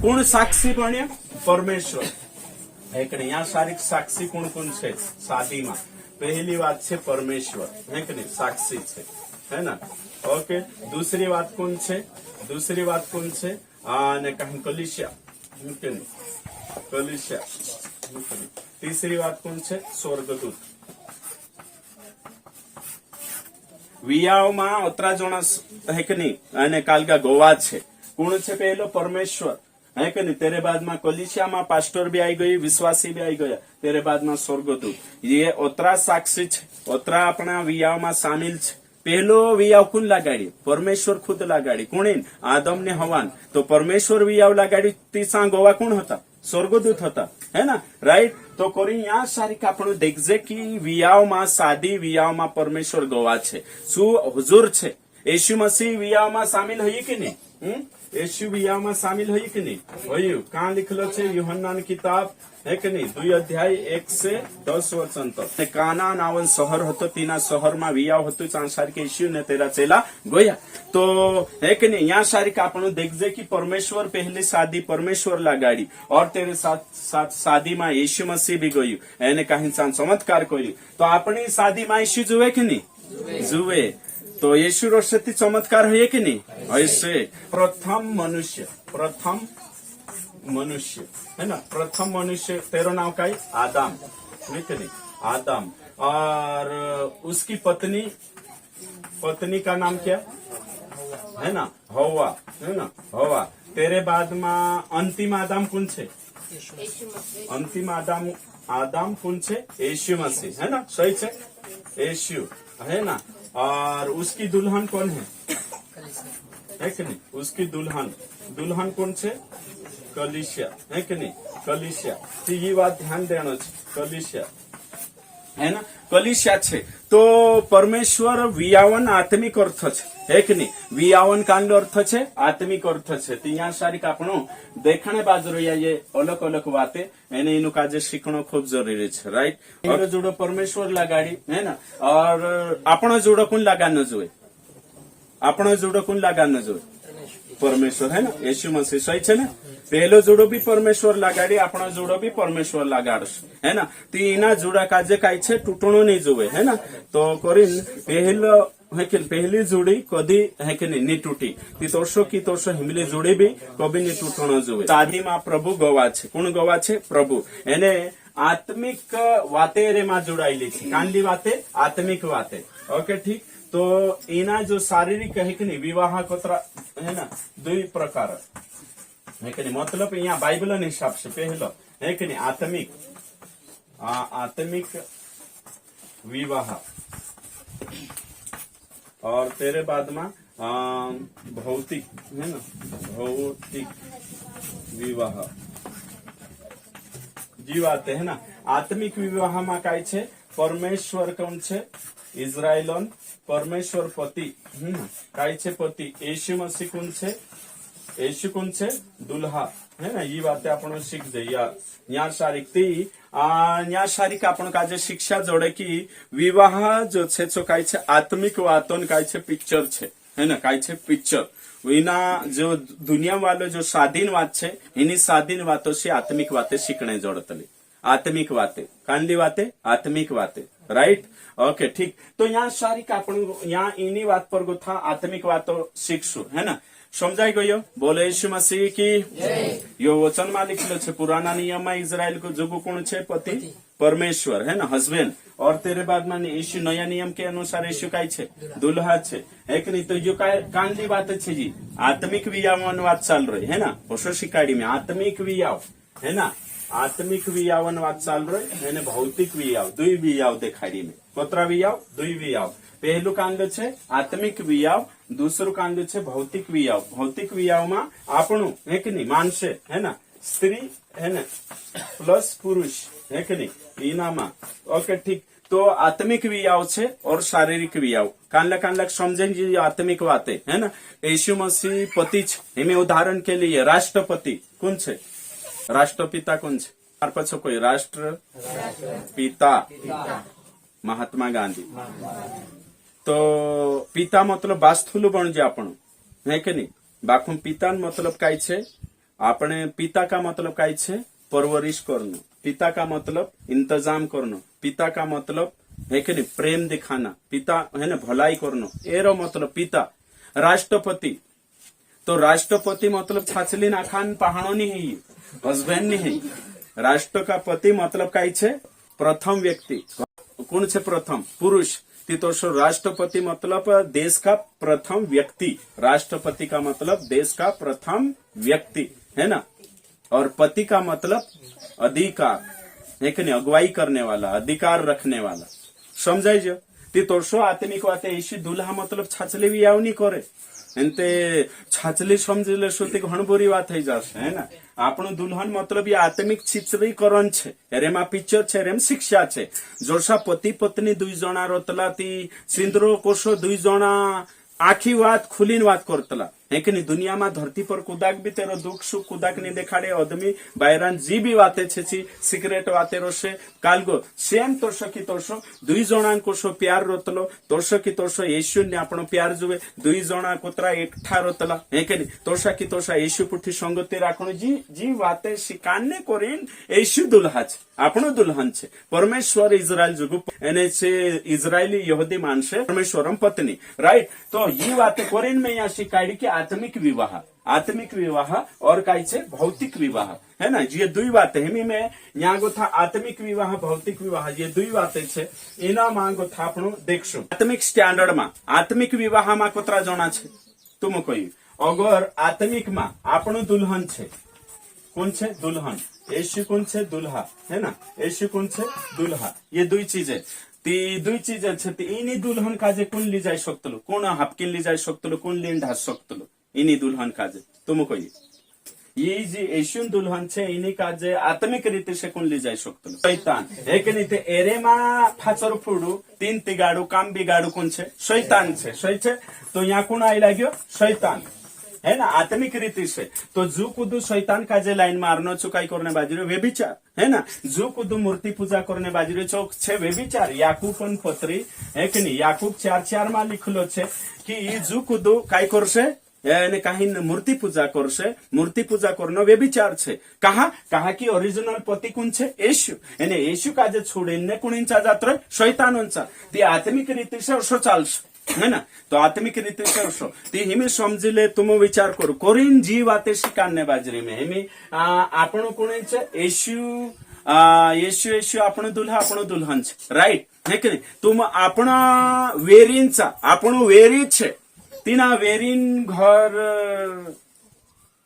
કોણ સાક્ષી બન્યા? પરમેશ્વર. है कि नहीं? यहाँ सारी साक्षी कौन कौन है शादी में? पहली बात है परमेश्वर, है कि नहीं? साक्षी है ना? ओके, दूसरी बात कौन है? दूसरी बात कौन है? ने कहीं कलिसिया, कलिसिया. तीसरी बात कौन है? स्वर्गदूत. वियाओ में उतरा जोना है कि नहीं? અને કાલકા ગોવા છે. કોણ છે પહેલો? परमेश्वर, है कि नहीं? तेरे बाद में कलिसिया में पास्टर भी आई गई, विश्वासी भी आई गया. तेरे बाद में स्वर्गदूत. ये ओतरा साक्षी छे, ओतरा अपना वियाव में शामिल छे. पहलो वियाव कौन लगाड़ी? परमेश्वर खुद लगाड़ी. कोणी? आदम ने हवान. तो परमेश्वर वियाव लगाड़ी. तीसरा गोवा कौन होता? स्वर्गदूत होता, है ना? राइट. तो कोरी यहाँ सारी आपण देखजे कि वियाव में शादी, वियाव में परमेश्वर गोवा छे. शू हुजूर छे? यीशु मसीह वियाव में शामिल हुई कि नहीं? यीशु वियाह में शामिल हुई कि नहीं? हुई. कहाँ लिखलो छे? यूहन्ना की किताब, है कि नहीं? 2 अध्याय 1 से 10 वचन तक. काना नावन शहर होतो, तीना शहर में वियाह होतो. सांसार के यीशु ने तेरा चेला गोया. तो है कि नहीं? यहाँ सारी का आपण देखजे कि परमेश्वर पहली शादी परमेश्वर लगाड़ी और तेरे साथ शादी में यीशु मसीह भी गयु. एने कहीं चमत्कार कर्यु. तो अपनी शादी में यीशु जुए कि नहीं? जुए. तो यीशु रोशती चमत्कार है कि नहीं? ऐसे प्रथम मनुष्य, प्रथम मनुष्य, है ना? प्रथम मनुष्य. तेरा नाम का है आदम, है कि नहीं? आदम. और उसकी पत्नी, पत्नी का नाम क्या है ना? हवा, है ना? हवा. तेरे बाद में अंतिम आदम कौन छे? अंतिम आदम, आदम कौन छे? यीशु मसीह, है ना? सही छे? यीशु, है ना? और उसकी दुल्हन कौन है? है कि नहीं? उसकी दुल्हन, दुल्हन कौन छे? कलिसिया, है कि नहीं? कलिसिया. तो ये बात ध्यान देना छे. कलिसिया, है ना? कलिसिया छे. तो परमेश्वर वियावन आत्मिक अर्थ छे, है कि नहीं? वियावन कांड अर्थ छे, आत्मिक अर्थ छे. तो यहाँ सारी आपणो देखने बाजू ये अलग अलग बातें एने इनु काजे सीखणो खूब जरूरी छे. राइट. और जोड़ो परमेश्वर लगाड़ी, है ना? और आपणो जोड़ो कोण लगानो जोए? आपणो जोड़ो कोण लगानो जोए? परमेश्वर, है ना? यीशु मसीह. सही छे ने? पहलो जोड़ो भी परमेश्वर लगाड़ी, आपणो जोड़ो भी परमेश्वर लगाड़श, है ना? तो इना जोड़ा काजे काई छे? तूटणो नहीं जोवे, है ना? तो कोरिन पहलो है कि पहली जोड़ी कदी है कि नहीं टूटी. ती तोरशो की तोरशो हिमली जोड़ी भी कभी नहीं टूटणो जोवे. शादी में प्रभु गवा छे. कोण गवा छे? प्रभु. एने आत्मिक वाते रे में जोड़ायेली छे. कांडी वाते, आत्मिक वाते. ओके, ठीक. तो इना जो शारीरिक है कि नहीं विवाह कोतरा है ना? 2 प्रकार है कि नहीं? मतलब यहाँ बाइबल हिसाब से पहलो है कि नहीं आत्मिक, आत्मिक विवाह. और तेरे बाद में भौतिक, है ना? भौतिक विवाह जी बात है ना? आत्मिक विवाह में काय छे? परमेश्वर कौन छे? इजराइलन परमेश्वर पति, काय छे? पति. यीशु मसीह कौन छे? यीशु कौन छे? दुल्हा, है ना? ये बातें आपण सीख जाइए. यहाँ सारी यहाँ सारी का आपण काजे शिक्षा जोड़े कि विवाह जो छे तो काय छे? आत्मिक वातों काय छे? पिक्चर छे, है ना? काय छे? पिक्चर. इना जो दुनिया वालों जो स्वाधीन बात छे, इन्हीं स्वाधीन बातों से आत्मिक बातें सीखने जोड़तली. आत्मिक बातें, कांडी बातें, आत्मिक बातें. राइट. ओके, ठीक. तो यहाँ सारी का आपण यहाँ इन्हीं बात पर गुथा आत्मिक बातों सीखशु, है ना? समझाई गयो? बोले यीशु मसीह की. यो वचन में लिखलो छे पुराना नियम में इजराइल को जोगु कोण छे? पति, परमेश्वर, है ना? हस्बैंड. और तेरे बाद में यीशु नया नियम के अनुसार यीशु काय छे? दुल्हा छे, है कि नहीं? तो जो कांडी बात छे जी आत्मिक वियावन बात चल रही है ना? होशो शिकाड़ी में आत्मिक वियाव, है ना? आत्मिक वियावन बात चल रही है. भौतिक वियाव 2 वियाव देखाड़ी में. कोतरा वियाव? 2 वियाव. पहलू कांड छे आत्मिक वियाव, दूसरो कांड छे भौतिक वियाव. भौतिक वियाव में आपणु है कि नहीं मानसे, है ना? स्त्री, है ना? प्लस पुरुष, है कि नहीं? इनामा. ओके, ठीक. तो आत्मिक वियाव छे और शारीरिक वियाव. कानला समझेंगे आत्मिक बातें, है ना? यीशु मसीह पति छे. इनमें उदाहरण के लिए राष्ट्रपति कौन छे? राष्ट्रपिता कौन छे? पछो कोई राष्ट्रपिता महात्मा गांधी. तो पिता मतलब बास्थुलु बन जाए आपण, है कि नहीं? बाखुं पिता मतलब काय छे? આપણે पिता का मतलब काय છે परवरिश करनो, पिता का मतलब इंतजाम करनो, पिता का मतलब है कि नहीं प्रेम दिखाना, पिता है ना भलाई करनो, एरो मतलब पिता। राष्ट्रपति तो राष्ट्रपति मतलब छाछली नाखान पहाड़ो नहीं है, हस्बैंड नहीं है। राष्ट्र का पति मतलब काय છે प्रथम व्यक्ति। कौन છે प्रथम पुरुष। तो राष्ट्रपति मतलब देश का प्रथम व्यक्ति, राष्ट्रपति का मतलब देश का प्रथम व्यक्ति है ना। और पति का मतलब अधिकार है कि नहीं, अगुवाई करने वाला, अधिकार रखने वाला। समझाई जो तो आत्मिक वाते ऐसी दुल्हा मतलब छाछली भी आव नहीं करे एनते छाछली समझी लेशो ते घण बोरी વાત થઈ જશે है ना। આપણું દુલ્હન मतलब ये आत्मिक ચિત્રીકરણ છે, એરેમાં પિક્ચર છે, એરેમ શિક્ષા છે। જોશા પતિ પત્ની दुई જણા રોતલા તી સિંદરો કોશો दुई જણા आखी बात खुलीन बात करतला है कि नहीं। दुनिया में धरती पर कुदाक भी तेरो दुख सुख कुदाक नहीं देखाड़े आदमी बायरान जी भी बातें छे सिगरेट बाते रोशे कालगो सेम तोरसो की तोरसो दुई जणा कोशो प्यार रोतलो तोरसो की तोरसो येशु ने आपण प्यार जुवे दुई जणा कोतरा एकठा रोतला है कि नहीं। तोरसा की तोरसा येशु पुठी संगति राखणो जी जी बातें शिकाने कोरीन येशु दुल्हा छे, આપણો દુલ્હન છે। પરમેશ્વર ઇઝરાયલ जुगु એને છે ઇઝરાયલી यहूदी मानसे परमेश्वरम पत्नी राइट। तो ये बातें कोरिन में यहाँ शिकायती कि आत्मिक विवाह, आत्मिक विवाह और काय छे भौतिक विवाह है ना। ये दुई बातें हिमी में यहाँ गो था आत्मिक विवाह भौतिक विवाह, ये दुई बातें छे एना मांगो था आपणो देखशो। आत्मिक स्टैंडर्ड में आत्मिक विवाह में कोतरा जणा छे तुम कोई अगर आत्मिक में आपणो दुल्हन छे, कौन छे दुल्हन, येशु कौन छे दुल्हा है ना, येशु कौन छे दुल्हा। ये दुई चीजें ती दुई चीजें छे ती इनी दुल्हन काजे कोण ली जाय शकतलो, कोण हापकिन ली जाय शकतलो, कोण लीन ढास शकतलो इनी दुल्हन काजे तुम कोई। ये जे येशु दुल्हन छे इनी काजे आत्मिक रीते से कोण ली जाय शकतलो शैतान है कि नहीं। ते एरेमा फाचर फुडू तीन तिगाडू काम बिगाडू कोण छे शैतान छे, सही छे। तो यहाँ कोण आई लाग्यो शैतान है ना आत्मिक रीति से। तो जू कुदू शैतान का जे लाइन मारनो चुकाई करने बाजरे व्यभिचार है ना, जू कुदू मूर्ति पूजा करने बाजरे चौक छे व्यभिचार। याकूब पत्री है कि नहीं, याकूब 4:4 में लिखलो छे कि जू कुदू काय करसे એને કાહી મૂર્તિ પૂજા કરશે, મૂર્તિ પૂજા કરનો વ્યભિચાર છે। કहा कि ओरिजिनल पति कोण छे येशु, એને येशु काजे छोडीने कोणींचा जात्र शैतानोंचा। ती आत्मिक रीति से असो चालशे है ना। तो आत्मिक रीति से असो ती हिमी समजिले तुम विचार करो कोरीन जी वाते शिकाने बाजरी में हिमी आपणो कोण छे येशु, येशु येशु आपणो दुल्हा आपणो दुल्हन छे राइट है कि नहीं। तुम आपणा वेरींचा आपणो वेरी छे तीना वेरीन घर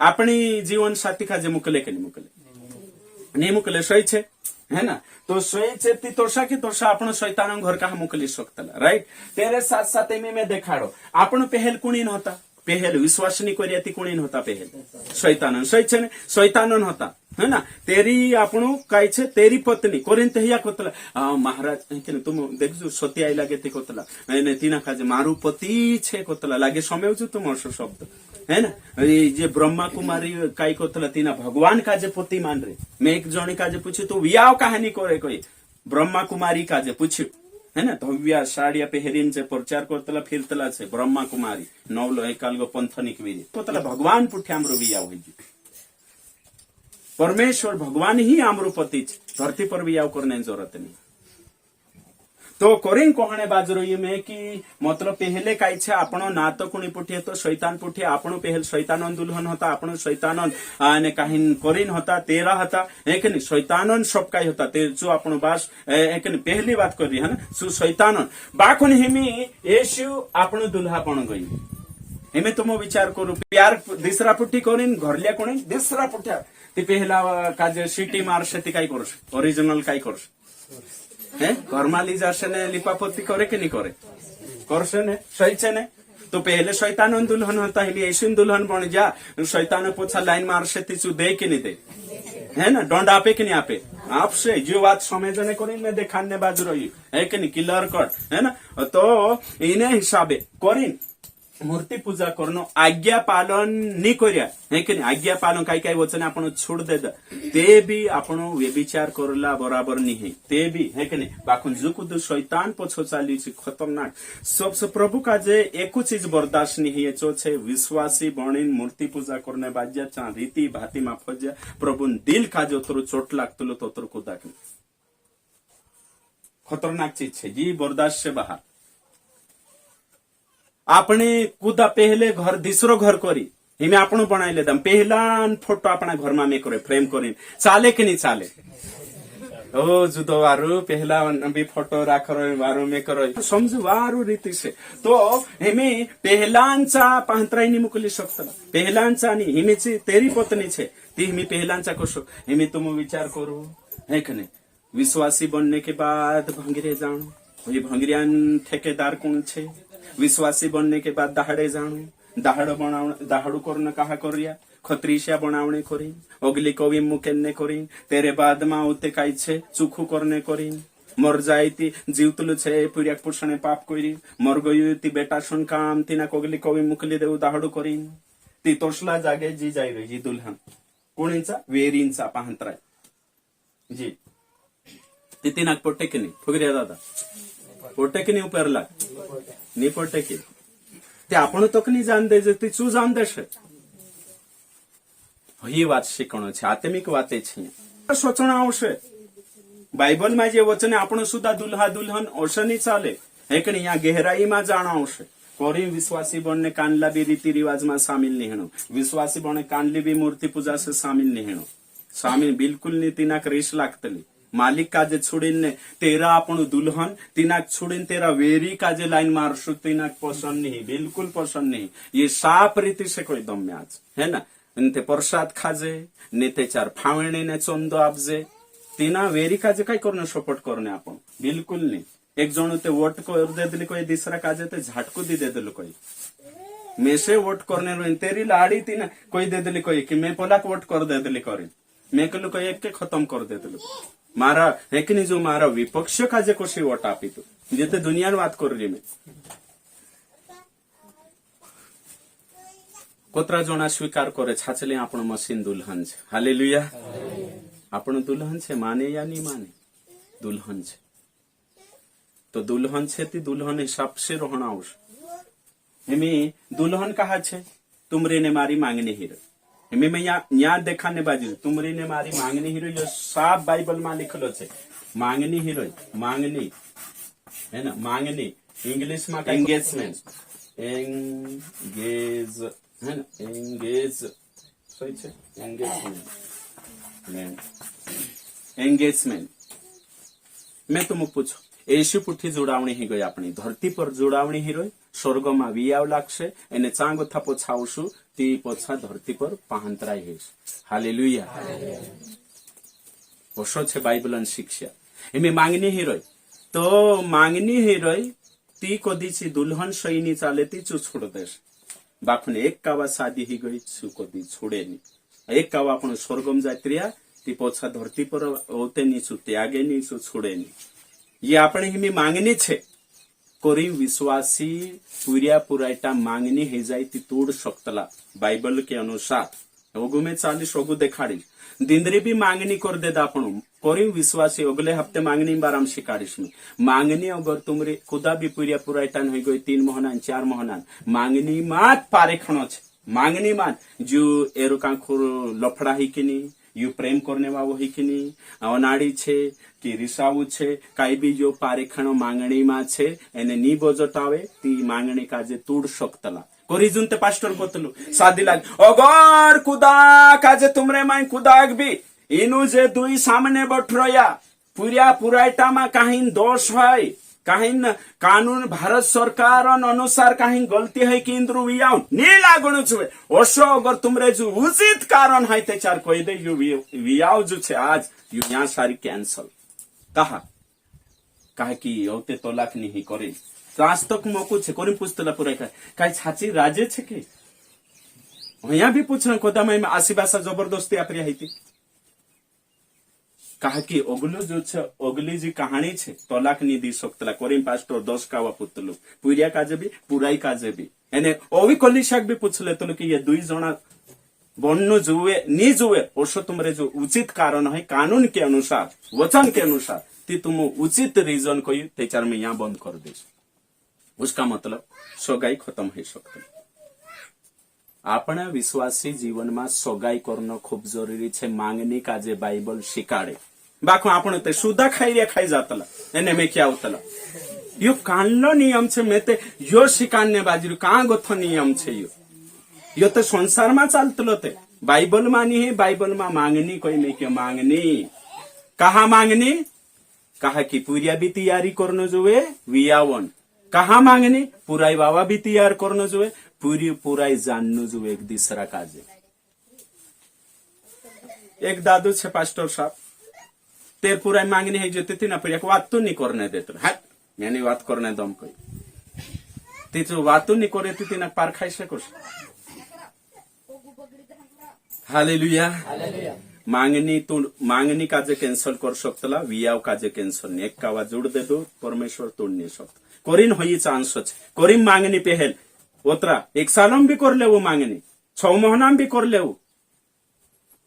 अपनी जीवन साथी काजे मुकले के नहीं मुकले सही छे है ना। तो सही छे ती तोरसा की तोरसा आपण शैतान घर कहा मुकली सकतला राइट। तेरे साथ साथ में देखाड़ो आपण पहल कुणीन होता, पहल विश्वास नहीं करिया ती कुणीन होता पहल शैतान, सही छे ने शैतान होता है ना। तेरी आपणो काय छे तेरी पत्नी कोरीन तहिया कोतला महाराज के तुम देखजो सती आई लागे ती कोतला ने तीना काजे मारू पति छे कोतला लागे समझो तुम असो शब्द है ना। जे ब्रह्मा कुमारी काय कोतला तीना भगवान काजे पति मान रे। मैं एक जणी काजे पूछी तो वियाव कहानी करे कोई ब्रह्मा कुमारी काजे पूछ्यू है ना। धव्या साड़िया पहरीन से प्रचार करतला फिरतला छे ब्रह्मा कुमारी नवलो एकालगो पंथनिक वीर कोतला भगवान पुठे आमरो वियाव होई गयो। परमेश्वर भगवान ही आमरो पति छे, धरती पर वियाव करने जरूरत नहीं। तो कोरिन कहने बाजरो ये में कि मतलब पहले काय छे आपणो ना तो कुणी पुठे तो शैतान पुठे आपणो पहल शैतानन दुल्हन होता, आपणो शैतानन ने काहीन कोरिन होता तेरा होता है कि नहीं। शैतानन सब काय होता ते जो आपणो बास है कि नहीं पहली बात कर रही है ना सु शैतानन बाकुन हिमी येशु आपणो दुल्हा पण गई हिमे तुम विचार करू प्यार दिसरा पुठी कोरिन घरल्या कोणी दिसरा पुठ्या ती पहला काजे सिटी मारशे ती काय करश ओरिजिनल काय करश है घरमा ली जाशे ने लिपापोती करे कि नहीं करे करशे ने सही छे ने। तो पहले शैतान दुल्हन होता है येशु दुल्हन बन जा शैतान पोछा लाइन मारशे तीसु दे कि नहीं दे है ना, दंड आपे कि नहीं आपे आपसे जो बात समझने कोरिन में देखाने बाजू रही है कि नहीं क्लियर कट है ना। तो इने हिसाबे कोरिन मूर्ति पूजा करनो आज्ञा पालन नहीं करिया है कि नहीं आज्ञा पालन काही वचन आपण छोड़ दे ते भी आपण व्यभिचार करला बराबर नहीं है ते भी है कि नहीं बाकुन जुकुद शैतान पछो चाली खतरनाक सबसे प्रभु का जे एको चीज बर्दाश्त नहीं है चो छे विश्वासी बणीन मूर्ति पूजा करने बाज्या चा रीति भाती मा फज्या प्रभु दिल का जो तोर चोट लागतलो तोतर को दाक खतरनाक चीज छे जी बर्दाश्त से बाहर आपने कुदा पहले घर दूसरो घर करी हिमे आपण बनाइले दम पहला फोटो अपना घर में करे फ्रेम करी चाले कि नहीं चाले ओ जुदो वारू पहला भी फोटो राख वारू में करो समझ वारू रीति से तो हिमे पहलांचा पांतराई नहीं मुकली शकतला पहलांचा नहीं हिमेची तेरी पत्नी छे ती हिमे पहलांचा कसो हिमे तुम विचार करो है कि नहीं विश्वासी बनने के बाद भंगिरे जानो ये भंगिरियान ठेकेदार कौन छे विश्वासी बनने के बाद दहाड़े जाणू दहाड़ू करना कहा करिया खत्रीसिया बनावने करी अगली कवि मुकेन्ने करी तेरे बाद मा उते काई छे चुखू करने करी मर जायती जीवतलु छे पुरिया पुरुषने पाप करी मर गयु ती बेटा सुन काम तीना अगली कवि मुकली देऊ दहाड़ू करी ती तोसला जागे जी जाई रे जी दुल्हन कोणींचा वेरींचा पाहंतराय जी ती तीनाक पोटे की नाही फुगरिया दादा पोटे की नाही उपरला नहीं पड़ते की ते आपण तक नहीं जान दे ती चू जान देशे ही बात शिकणो छे आत्मिक वाते छे सोचणो आवशे बाइबल में जे वचन आपण सुद्धा दुल्हा दुल्हन ओशनी चाले है कि यहाँ गहराई में जाण आवशे कोरी विश्वासी बनने कानला भी रीति रिवाज में शामिल नहीं हेणो विश्वासी बने कानली भी मूर्ति पूजा से शामिल नहीं हेणो शामिल बिल्कुल नहीं तीना रेस लागतली मालिक काजे छोड़ीन ने तेरा आपण दुल्हन तीनाक छोड़ीन तेरा वेरी काजे लाइन मारशु तीनाक पसंद नहीं बिल्कुल पसंद नहीं ये साफ रीति से कोई दम में आज है ना ते प्रसाद खाजे ने ते चार फावणे ने चंदो आपजे तीना वेरी काजे काय करने सपोर्ट करने आपण बिल्कुल नहीं एक जण ते वोट कर दे दिली कोई दूसरा काजे ते झटको दी दे दिलो कोई मैं से वोट करने रो तेरी लाड़ी तीना कोई दे दिली कोई कि मैं पोलाक वोट कर दे दिली करे मैं कहलु कोई एक के खत्म कर दे दिलो मारा है कि नहीं जो मारा विपक्ष का जे कोशी वोट आपी तो जिते दुनिया बात कर रही मैं कोतरा जोना स्वीकार करे छाचले आपण मशीन दुल्हन छे हालेलुया आपण दुल्हन छे माने या नहीं माने दुल्हन छे तो दुल्हन छे ती दुल्हन हिसाब से रहना आवश हिमी दुल्हन कहा छे तुमरे ने मारी मांगनी हीरो हिमी में यहाँ देखाने बाजू तुमरी ने मारी मांगनी हीरो जो साफ बाइबल में लिखलो छे मांगनी हीरो मांगनी है ना मांगनी इंग्लिश में एंगेजमेंट एंगेज है ना एंगेज सही छे एंगेजमेंट मैं तुमको पूछो एशु पुठी जोड़ावणी ही गई अपनी धरती पर जोड़ावणी ही रही स्वर्ग में वियाव लागशे एने चांगो थापो छावशु ती पोछा धरती पर पाहंतराय हेस हालेलुया ओशो छे बाइबलन शिक्षा एमे मांगनी ही रही तो मांगनी ही रही ती कोदीची दुल्हन सईनी चाले ती चू छोड़ देश बाखुन एक कावा शादी ही गई चू कोदी छोड़े नी एक कावा आपण स्वर्गम जात्रिया ती पोछा धरती पर होते नी चू त्यागे नी चू छोड़े नी ये આપણે हिमी मांगनी छे कोरी विश्वासी पूरिया पुरायटा मांगनी हे जाय ती तोड़ शकतला बाइबल के अनुसार ओगु में 40 ओगु देखाड़ी दिंदरी भी मांगनी कर दे आपण कोरी विश्वासी अगले हफ्ते मांगनी बाराम शिकारिश में मांगनी अगर तुमरे खुदा भी पूरिया पुरायटा नहीं गई 3 महीना 4 महीना मांगनी मात पारे खणो छे मांगनी मात जो एरुका खुर लफड़ा ही किनी यू प्रेम करने वालो ही कि नहीं अनाड़ी छे कि रिसावु छे काई भी जो पारेखण मांगणी में छे एने नी बजटावे ती मांगणी काजे तोड़ शकतला कोरी जुनते पास्टर बोतलु सादी लाग अगर कुदा काजे तुमरे माई कुदाग भी इनु जे दुई सामने बठरोया पूरिया पुरायटा में काहीन दोष है काहीन कानून भारत सरकार अनुसार काहीन गलती है कि इंद्रु वियाव नी लागणु छे ओशो अगर तुमरे जो उचित कारण है ते चार कोई दे यू वियाव जो छे आज यू यहाँ सारी कैंसल कहा कि औते तलाक नहीं करे तो आज तक मौको छे कोनी पुस्तला पुराय काई छाची राजे छे के यहाँ भी पूछना कोदामाई में आसीबासा जबरदस्ती आपरी हाइती कहा कि अगलो जो छे अगली जी कहानी छे तलाक नहीं दी सकतला कोरी पास्टर 10 कावा पुतलु पूरिया काजे भी पुराई काजे भी એને ઓવી કોલિશાક બી પૂછ લેતો કે એ 2 જણા બોનનું जुए नहीं जुए ओशो तुम्हारे जो उचित कारण है कानून के अनुसार वचन के अनुसार ती तुम उचित रीजन कोई तेचार में यहाँ बंद कर दे उसका मतलब सोगाई खत्म हो सकते आपना विश्वासी जीवन में सोगाई करना खूब जरूरी है मांगनी का जे बाइबल शिकाड़े बाको आपण ते सुधा खाई जातला एने में क्या होतला यो कानलो नियम छे मैं ते यो शिकान्य बाजरू का गोथो नियम छे यो तो संसार में चालतलो ते बाइबल मानी है बाइबल में मांगनी कोई नहीं क्यों मांगनी कहा मांगनी कहा कि पूरिया भी तैयारी करनो जुए वियावन कहा मांगनी पुराई बाबा भी तैयार करनो जुए पूरी पुराई जाननो जुए एक दूसरा काजे एक दादू छे पास्टर साहब तेर पुराई मांगनी है जो थी ना फिर एक बात तो नहीं करने देते हट मैंने बात करने दम कोई ती जो बात नहीं करे थी ना पार खाई से कुछ हालेलुया मांगनी काजे कैंसल कर सकतला वियाव काजे कैंसल नहीं एक कावा जुड़ दे दो परमेश्वर तोड़ नहीं सकता कोरिन होई चांस छ कोरिन मांगनी पहल ओतरा 1 सालम भी कर ले वो मांगनी 6 महीना भी कर ले वो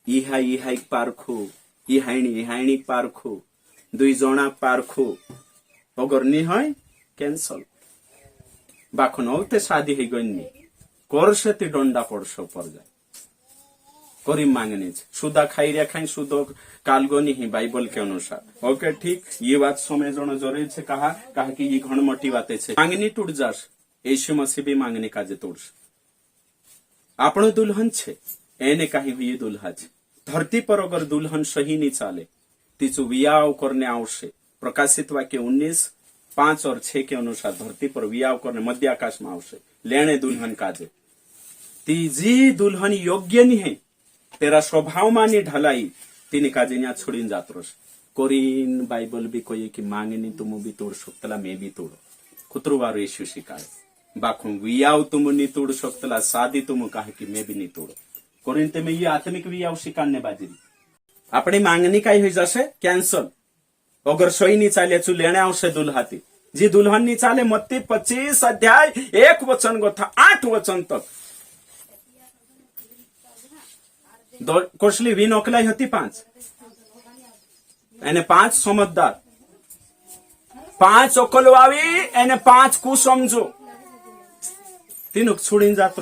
इहा पारखो इहाणी पारखो 2 जणा पारखो अगर नहीं है कैंसल बाखन औते शादी है गन्नी करसे ती डंडा पड़सो पर जाए करीम मांगनी सुधा खाई रे खाई सुधो कालगोनी ही बाइबल के अनुसार ओके ठीक ये बात समझना जरूरी है कहा कि ये घण मोटी बातें छे मांगनी टूट जास यीशु मसीह भी मांगनी काजे तोड़स आपनो दुल्हन छे एने कहीं हुई दुल्हा छे धरती पर अगर दुल्हन सही नहीं चाले तीचु वियाह करने आवश्य प्रकाशित वाक्य 19:5 और 6 के अनुसार धरती पर वियाह करने मध्य आकाश में आवश्य लेने दुल्हन काजे तीजी दुल्हन योग्य नहीं है तेरा स्वभाव मानी ढलाई तीन काजे यहाँ छोड़ी जात रस कोरिन बाइबल भी कोई कि मांगनी तुम भी तोड़ सकतला मैं भी तोड़ो कुतरुवार यीशु शिकाय बाखू वियाव तुम नहीं तोड़ सकतला शादी तुम कहा कि मैं भी नहीं तोड़ो कोरिन ते में ये आत्मिक वियाव शिकाने बाजरी अपनी मांगनी का ही जैसे कैंसल अगर सही नहीं चाले चु लेने आवश्य दुल्हाती जी दुल्हन नहीं चाले मत्ती 25 अध्याय 1 वचन गोथा 8 वचन तक कोसली वी नोकलाई होती 5 एने 5 समझदार 5 अकलवावी एने 5 कुसमझो तीन छोड़ी जात